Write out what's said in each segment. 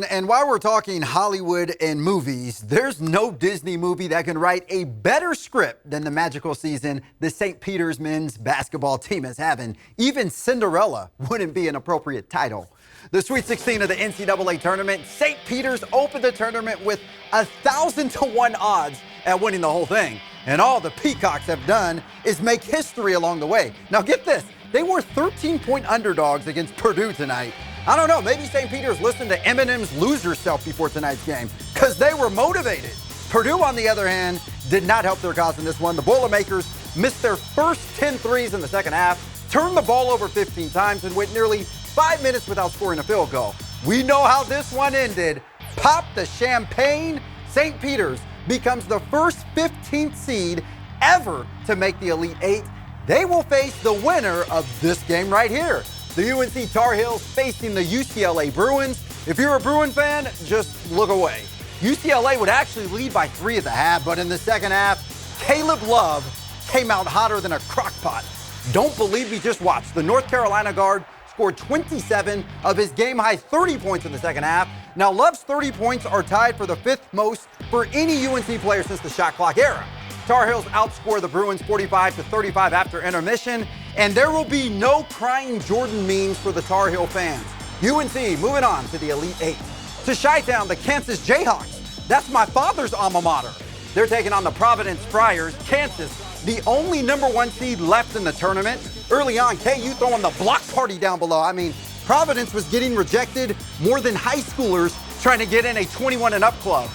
And while we're talking Hollywood and movies, there's no Disney movie that can write a better script than the magical season the St. Peter's men's basketball team is having. Even Cinderella wouldn't be an appropriate title. The Sweet 16 of the NCAA Tournament, St. Peter's opened the tournament with 1,000-to-1 odds at winning the whole thing. And all the Peacocks have done is make history along the way. Now get this, they were 13-point underdogs against Purdue tonight. I don't know, maybe St. Peter's listened to Eminem's Lose Yourself before tonight's game because they were motivated. Purdue, on the other hand, did not help their cause in this one. The Boilermakers missed their first 10 threes in the second half, turned the ball over 15 times, and went nearly 5 minutes without scoring a field goal. We know how this one ended. Pop the champagne. St. Peter's becomes the first 15th seed ever to make the Elite Eight. They will face the winner of this game right here. The UNC Tar Heels facing the UCLA Bruins. If you're a Bruin fan, just look away. UCLA would actually lead by 3 at the half, but in the second half, Caleb Love came out hotter than a crock pot. Don't believe me? Just watch. The North Carolina guard scored 27 of his game-high 30 points in the second half. Now, Love's 30 points are tied for the 5th most for any UNC player since the shot clock era. Tar Heels outscore the Bruins 45-35 after intermission, and there will be no crying Jordan memes for the Tar Heel fans. UNC moving on to the Elite Eight. To Chi-Town, the Kansas Jayhawks. That's my father's alma mater. They're taking on the Providence Friars. Kansas, the only #1 seed left in the tournament. Early on, KU throwing the block party down below. I mean, Providence was getting rejected more than high schoolers trying to get in a 21 and up club.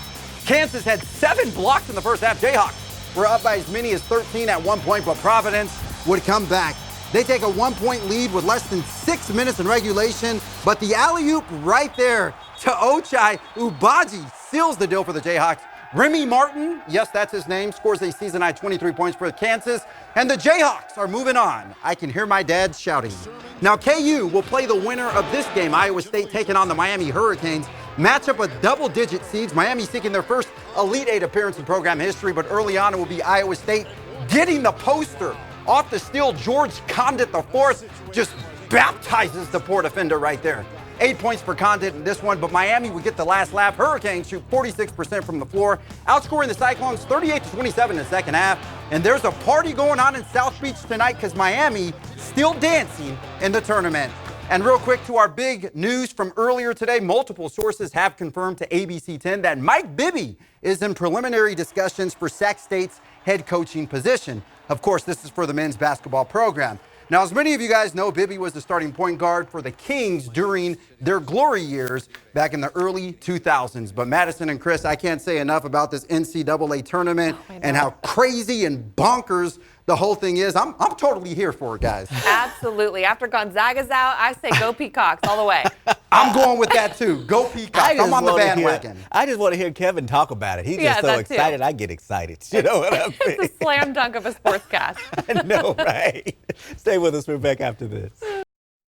Kansas had 7 blocks in the first half. Jayhawks were up by as many as 13 at one point, but Providence would come back. They take a 1-point lead with less than 6 minutes in regulation, but the alley-oop right there to Ochai Agbaji seals the deal for the Jayhawks. Remy Martin, yes, that's his name, scores a season-high 23 points for Kansas, and the Jayhawks are moving on. I can hear my dad shouting. Now, KU will play the winner of this game, Iowa State taking on the Miami Hurricanes. Matchup with double-digit seeds. Miami seeking their first Elite Eight appearance in program history, but early on it will be Iowa State getting the poster off the steal. George Condit IV just baptizes the poor defender right there. 8 points for Condit in this one, but Miami would get the last laugh. Hurricanes shoot 46% from the floor, outscoring the Cyclones 38-27 in the second half. And there's a party going on in South Beach tonight because Miami still dancing in the tournament. And real quick to our big news from earlier today, multiple sources have confirmed to ABC 10 that Mike Bibby is in preliminary discussions for Sac State's head coaching position. Of course, this is for the men's basketball program. Now, as many of you guys know, Bibby was the starting point guard for the Kings during their glory years back in the early 2000s. But Madison and Chris, I can't say enough about this NCAA tournament and how crazy and bonkers the whole thing is. I'm totally here for it, guys. Absolutely. After Gonzaga's out, I say go Peacocks all the way. I'm going with that, too. Go Peacocks. I'm on the bandwagon. I just want to hear Kevin talk about it. He's just so excited. I get excited. You know what I mean? It's a slam dunk of a sportscast. I know, right? Stay with us. We're back after this.